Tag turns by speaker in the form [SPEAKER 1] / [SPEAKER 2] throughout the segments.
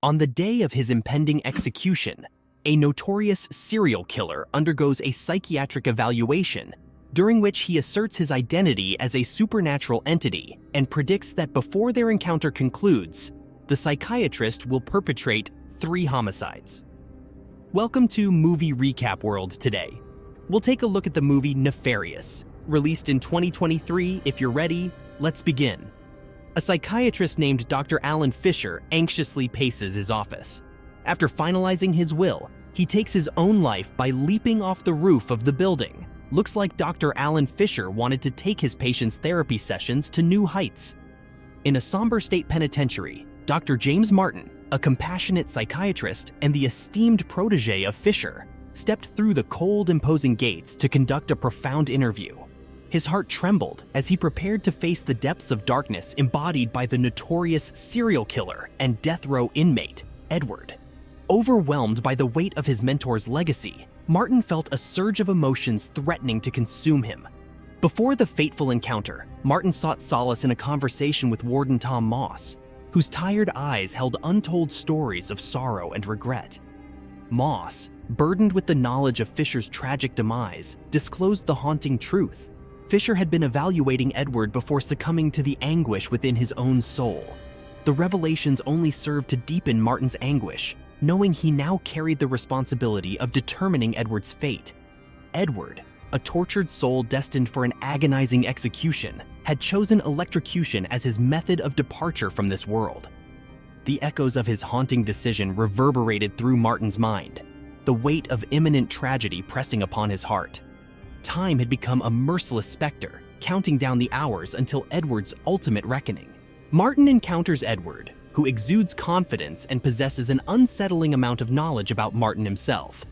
[SPEAKER 1] On the day of his impending execution, a notorious serial killer undergoes a psychiatric evaluation, during which he asserts his identity as a supernatural entity and predicts that before their encounter concludes, the psychiatrist will perpetrate 3 homicides. Welcome to Movie Recap World today. We'll take a look at the movie Nefarious, released in 2023. If you're ready, let's begin. A psychiatrist named Dr. Alan Fisher anxiously paces his office. After finalizing his will, he takes his own life by leaping off the roof of the building. Looks like Dr. Alan Fisher wanted to take his patients' therapy sessions to new heights. In a somber state penitentiary, Dr. James Martin, a compassionate psychiatrist and the esteemed protege of Fisher, stepped through the cold, imposing gates to conduct a profound interview. His heart trembled as he prepared to face the depths of darkness embodied by the notorious serial killer and death row inmate, Edward. Overwhelmed by the weight of his mentor's legacy, Martin felt a surge of emotions threatening to consume him. Before the fateful encounter, Martin sought solace in a conversation with Warden Tom Moss, whose tired eyes held untold stories of sorrow and regret. Moss, burdened with the knowledge of Fisher's tragic demise, disclosed the haunting truth. Fisher had been evaluating Edward before succumbing to the anguish within his own soul. The revelations only served to deepen Martin's anguish, knowing he now carried the responsibility of determining Edward's fate. Edward, a tortured soul destined for an agonizing execution, had chosen electrocution as his method of departure from this world. The echoes of his haunting decision reverberated through Martin's mind, the weight of imminent tragedy pressing upon his heart. Time had become a merciless specter, counting down the hours until Edward's ultimate reckoning. Martin encounters Edward, who exudes confidence and possesses an unsettling amount of knowledge about Martin himself.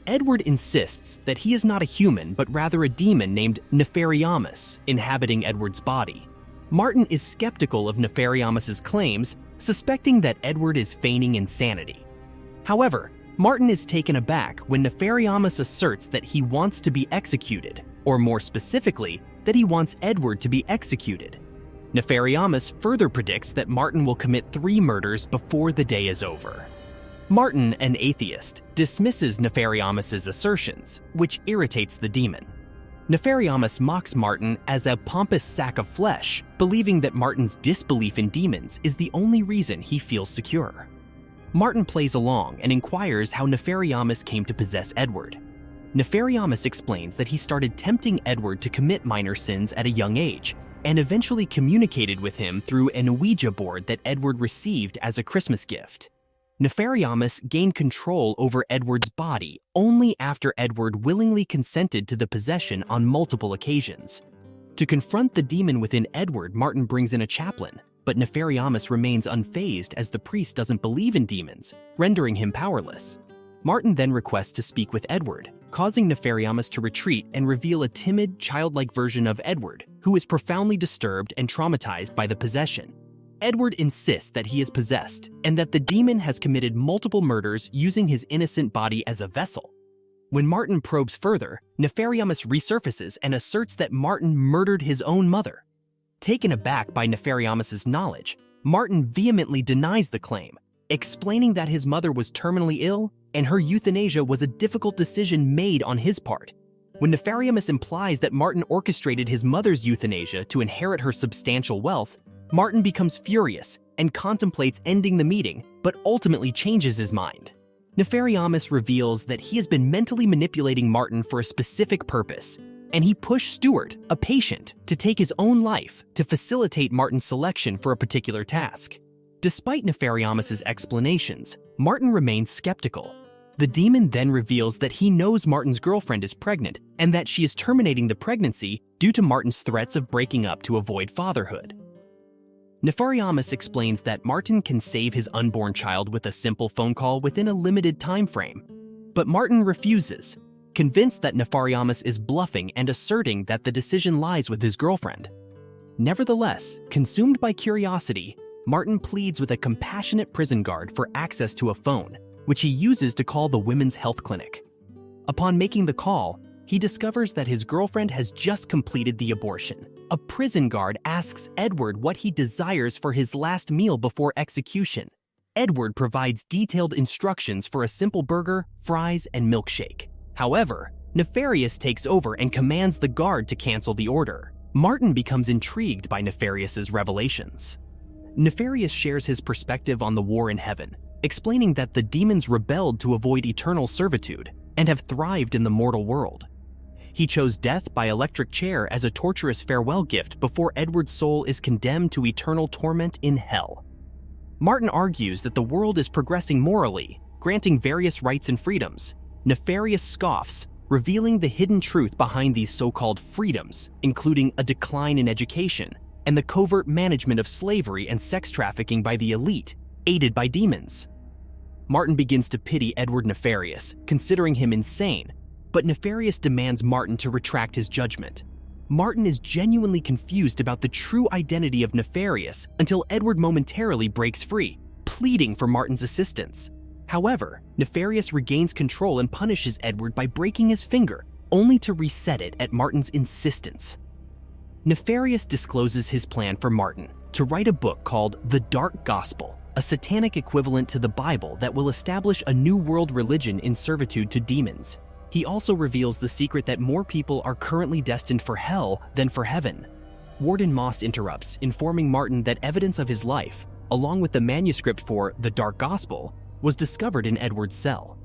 [SPEAKER 1] Edward insists that he is not a human, but rather a demon named NEFARIOUS inhabiting Edward's body. Martin is skeptical of NEFARIOUS's claims, suspecting that Edward is feigning insanity. However, Martin is taken aback when NEFARIOUS asserts that he wants to be executed, or more specifically, that he wants Edward to be executed. NEFARIOUS further predicts that Martin will commit 3 murders before the day is over. Martin, an atheist, dismisses NEFARIOUS's assertions, which irritates the demon. NEFARIOUS mocks Martin as a pompous sack of flesh, believing that Martin's disbelief in demons is the only reason he feels secure. Martin plays along and inquires how NEFARIOUS came to possess Edward. NEFARIOUS explains that he started tempting Edward to commit minor sins at a young age, and eventually communicated with him through an Ouija board that Edward received as a Christmas gift. NEFARIOUS gained control over Edward's body only after Edward willingly consented to the possession on multiple occasions. To confront the demon within Edward, Martin brings in a chaplain, but NEFARIOUS remains unfazed as the priest doesn't believe in demons, rendering him powerless. Martin then requests to speak with Edward, causing NEFARIOUS to retreat and reveal a timid, childlike version of Edward, who is profoundly disturbed and traumatized by the possession. Edward insists that he is possessed and that the demon has committed multiple murders using his innocent body as a vessel. When Martin probes further, NEFARIOUS resurfaces and asserts that Martin murdered his own mother. Taken aback by NEFARIOUS's knowledge, Martin vehemently denies the claim, explaining that his mother was terminally ill and her euthanasia was a difficult decision made on his part. When NEFARIOUS implies that Martin orchestrated his mother's euthanasia to inherit her substantial wealth, Martin becomes furious and contemplates ending the meeting, but ultimately changes his mind. NEFARIOUS reveals that he has been mentally manipulating Martin for a specific purpose, and he pushed Stuart, a patient, to take his own life to facilitate Martin's selection for a particular task. Despite NEFARIOUS's explanations, Martin remains skeptical. The demon then reveals that he knows Martin's girlfriend is pregnant and that she is terminating the pregnancy due to Martin's threats of breaking up to avoid fatherhood. NEFARIOUS explains that Martin can save his unborn child with a simple phone call within a limited time frame, but Martin refuses, convinced that NEFARIOUS is bluffing and asserting that the decision lies with his girlfriend. Nevertheless, consumed by curiosity, Martin pleads with a compassionate prison guard for access to a phone, which he uses to call the women's health clinic. Upon making the call, he discovers that his girlfriend has just completed the abortion. A prison guard asks Edward what he desires for his last meal before execution. Edward provides detailed instructions for a simple burger, fries, and milkshake. However, Nefarious takes over and commands the guard to cancel the order. Martin becomes intrigued by Nefarious's revelations. Nefarious shares his perspective on the war in heaven, explaining that the demons rebelled to avoid eternal servitude and have thrived in the mortal world. He chose death by electric chair as a torturous farewell gift before Edward's soul is condemned to eternal torment in hell. Martin argues that the world is progressing morally, granting various rights and freedoms. Nefarious scoffs, revealing the hidden truth behind these so-called freedoms, including a decline in education and the covert management of slavery and sex trafficking by the elite, aided by demons. Martin begins to pity Edward Nefarious, considering him insane, but Nefarious demands Martin to retract his judgment. Martin is genuinely confused about the true identity of Nefarious until Edward momentarily breaks free, pleading for Martin's assistance. However, Nefarious regains control and punishes Edward by breaking his finger, only to reset it at Martin's insistence. Nefarious discloses his plan for Martin to write a book called The Dark Gospel, a satanic equivalent to the Bible that will establish a new world religion in servitude to demons. He also reveals the secret that more people are currently destined for hell than for heaven. Warden Moss interrupts, informing Martin that evidence of his life, along with the manuscript for The Dark Gospel, was discovered in Edward's cell.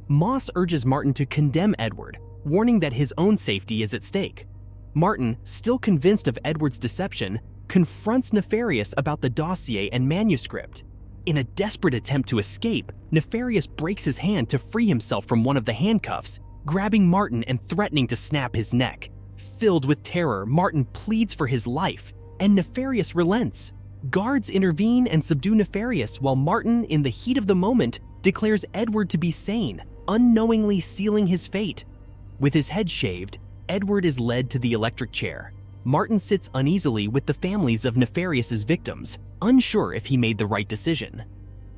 [SPEAKER 1] Moss urges Martin to condemn Edward, warning that his own safety is at stake. Martin, still convinced of Edward's deception, confronts Nefarious about the dossier and manuscript. In a desperate attempt to escape, Nefarious breaks his hand to free himself from one of the handcuffs, grabbing Martin and threatening to snap his neck. Filled with terror, Martin pleads for his life, and Nefarious relents. Guards intervene and subdue Nefarious, while Martin, in the heat of the moment, declares Edward to be sane, unknowingly sealing his fate. With his head shaved, Edward is led to the electric chair. Martin sits uneasily with the families of Nefarious's victims, unsure if he made the right decision.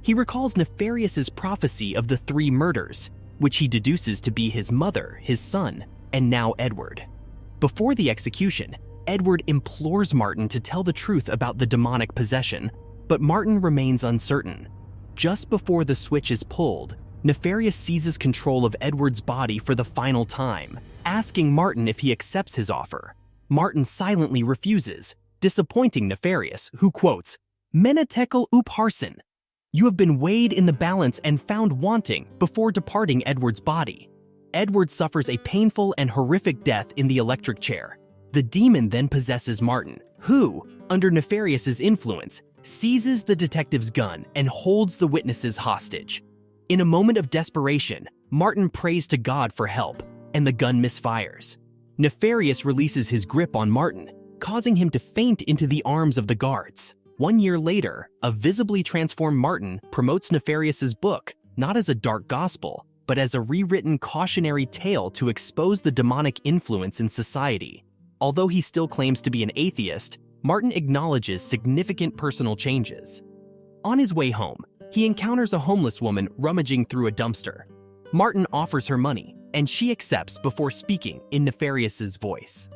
[SPEAKER 1] He recalls Nefarious's prophecy of the 3 murders, which he deduces to be his mother, his son, and now Edward. Before the execution, Edward implores Martin to tell the truth about the demonic possession, but Martin remains uncertain. Just before the switch is pulled, Nefarious seizes control of Edward's body for the final time, asking Martin if he accepts his offer. Martin silently refuses, disappointing Nefarious, who quotes, "Mene tekel upharsin." You have been weighed in the balance and found wanting before departing Edward's body. Edward suffers a painful and horrific death in the electric chair. The demon then possesses Martin, who, under Nefarious's influence, seizes the detective's gun and holds the witnesses hostage. In a moment of desperation, Martin prays to God for help, and the gun misfires. Nefarious releases his grip on Martin, causing him to faint into the arms of the guards. 1 year later, a visibly transformed Martin promotes Nefarious's book, not as a dark gospel, but as a rewritten cautionary tale to expose the demonic influence in society. Although he still claims to be an atheist, Martin acknowledges significant personal changes. On his way home, he encounters a homeless woman rummaging through a dumpster. Martin offers her money, and she accepts before speaking in Nefarious's voice.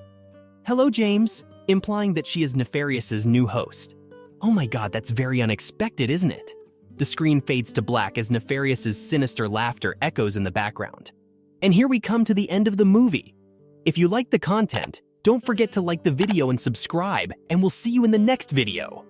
[SPEAKER 1] "Hello, James," implying that she is Nefarious's new host. Oh my god, that's very unexpected, isn't it? The screen fades to black as Nefarious's sinister laughter echoes in the background. And here we come to the end of the movie. If you like the content, don't forget to like the video and subscribe, and we'll see you in the next video.